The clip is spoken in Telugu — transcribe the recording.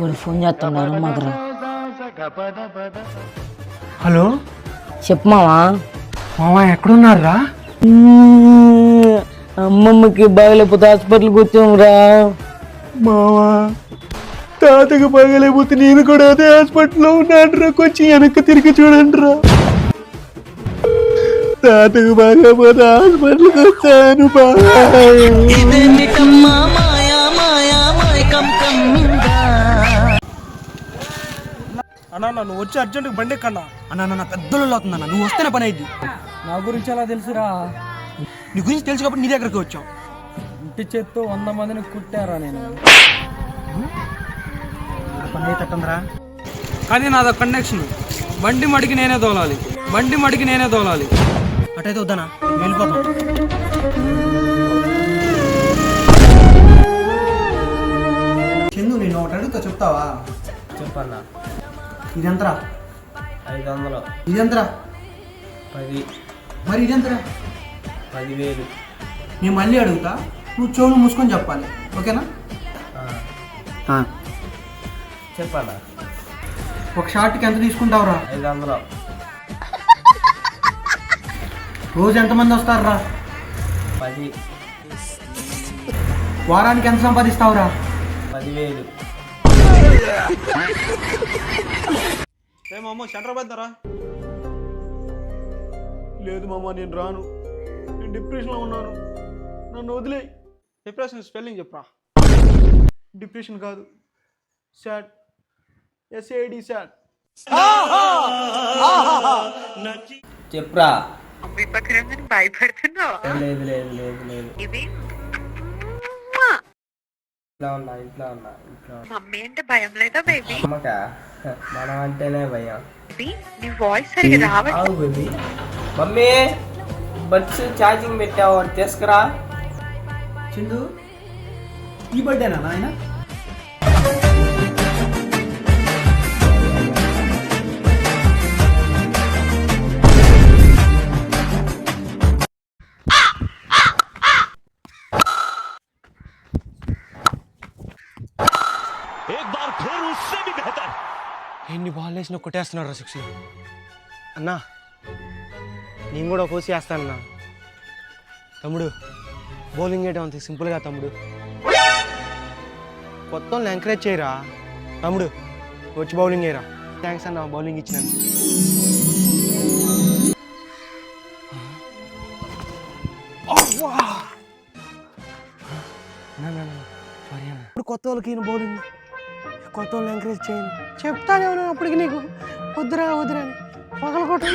వాడు ఫోన్ చేస్తున్నాడు మాకు. హలో చెప్పు మావా. మామ ఎక్కడున్నారా? అమ్మమ్మకి బాగలేకపోతే హాస్పిటల్కి వచ్చామురా. మావా తాతకు బాగలేకపోతే నేను కూడా అదే హాస్పిటల్లో ఉన్నాడురా. కొంచెం వెనక్కి తిరిగి చూడండి రా. తాతకు బాగలేకపోతే హాస్పిటల్కి వచ్చాను. అన్నా నువ్వు వచ్చి అర్జెంట్గా బండి ఎక్కన్నా. అన్న నా పెద్దలు అవుతుందన్న, నువ్వు వస్తేనే పని అయింది. నా గురించి ఎలా తెలుసురా? నీ గురించి తెలుసు కాబట్టి నీ దగ్గరికి వచ్చాం. ఇంటి చేత్తో 100 మందిని కుట్టారా నేను. పని తట్టందిరా. కానీ నాది కండక్షన్. బండి మడికి నేనే తోలాలి, బండి మడికి నేనే తోలాలి. అటైతే వద్దనా, వెళ్ళిపోతాం. చందు నేను ఒకటి అడుగుతా, చెప్తావా? చెప్పన్నా. ఇదెంతరా? 500. ఇదెంతరా? 10. మరి ఇదెంతరా? 10,000. నేను మళ్ళీ అడుగుతా, నువ్వు చెవులు మూసుకొని చెప్పాలి, ఓకేనా? చెప్పన్నా. ఒక షార్ట్కి ఎంత తీసుకుంటావురా? 500. రోజు ఎంతమంది వస్తారా? 10. వారానికి ఎంత సంపాదిస్తావురా? 10,000. మామ సెంటర్ పెద్దారా? లేదు మామ, నేను రాను. నేను డిప్రెషన్లో ఉన్నాను, నన్ను వదిలే. డిప్రెషన్ స్పెల్లింగ్ చెప్పరా? డిప్రెషన్ కాదు, సాడ్. SAD sad. చెప్పురా. భయపడుతున్నావా? లేదు లేదు లేదు లేదు. ఇది ఇంట్లో ఉన్నా ఇంట్లో ఉన్నా ఇంట్లో. మమ్మీ అంటే భయం లేదా బేబీ? అమ్మక మనం అంటేనే భయం. నీ వాయిస్ సరిగ్గా రావట్లేదు. ఆగు బేబీ. మమ్మీ బడ్స్ ఛార్జింగ్ పెట్టావు, తీసుకురా. చందు, ఈ బర్త్డేనా నాయన? ఎన్ని బాల్ వేసినా కొట్టేస్తున్నాడు రా 6. అన్నా నేను కూడా కోసి వేస్తానన్నా. తమ్ముడు బౌలింగ్ వేయడం అంత సింపుల్గా తమ్ముడు. కొత్త వాళ్ళని ఎంకరేజ్ చేయరా తమ్ముడు, వచ్చి బౌలింగ్ వేయరా. థ్యాంక్స్ అన్న బౌలింగ్ ఇచ్చినాను. సారీ అన్న. ఇప్పుడు కొత్త వాళ్ళకి బౌలింగ్, కొత్త వాళ్ళని ఎంకరేజ్ చేయండి చెప్తానే ఉన్నా. అప్పటికి నీకు వద్దురా వద్దురా పగల కొట్టు.